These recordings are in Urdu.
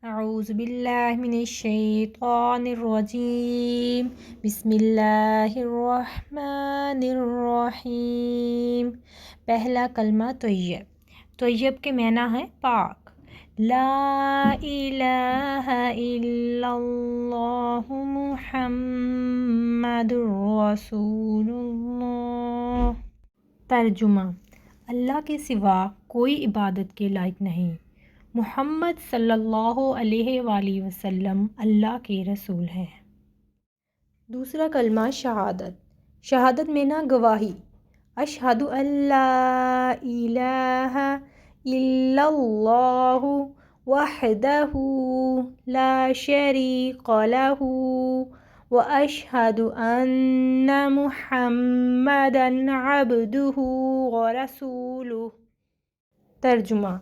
اعوذ باللہ من الشیطان الرجیم بسم اللہ الرحمن الرحیم۔ پہلا کلمہ طیب کے معنی ہے پاک۔ لا الہ الا اللہ محمد رسول اللہ۔ ترجمہ: اللہ کے سوا کوئی عبادت کے لائق نہیں، محمد صلی اللہ علیہ وآلہ وسلم اللہ کے رسول ہیں۔ دوسرا کلمہ شہادت معنی گواہی۔ اشہد ان لا الہ الا اللہ وحدہ لا شریک لہ واشہد ان محمدا عبدہ ورسولہ۔ ترجمہ: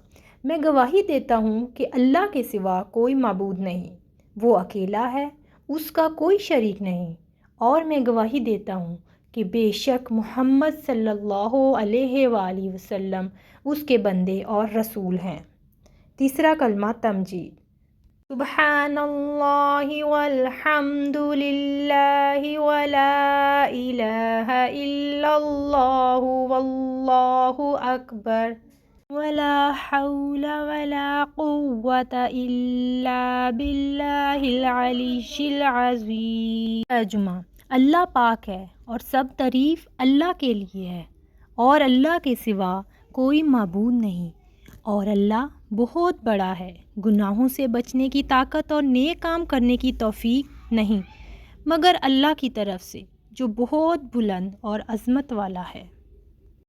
میں گواہی دیتا ہوں کہ اللہ کے سوا کوئی معبود نہیں، وہ اکیلا ہے، اس کا کوئی شریک نہیں، اور میں گواہی دیتا ہوں کہ بے شک محمد صلی اللہ علیہ وآلہ وسلم اس کے بندے اور رسول ہیں۔ تیسرا کلمہ تمجید۔ سبحان اللہ والحمد للہ ولا الہ الا اللہ واللہ اکبر ولا حول ولا قوة الا باللہ العلی العظیم۔ ترجمہ: اللہ پاک ہے اور سب تعریف اللہ کے لیے ہے، اور اللہ کے سوا کوئی معبود نہیں، اور اللہ بہت بڑا ہے۔ گناہوں سے بچنے کی طاقت اور نیک کام کرنے کی توفیق نہیں مگر اللہ کی طرف سے، جو بہت بلند اور عظمت والا ہے۔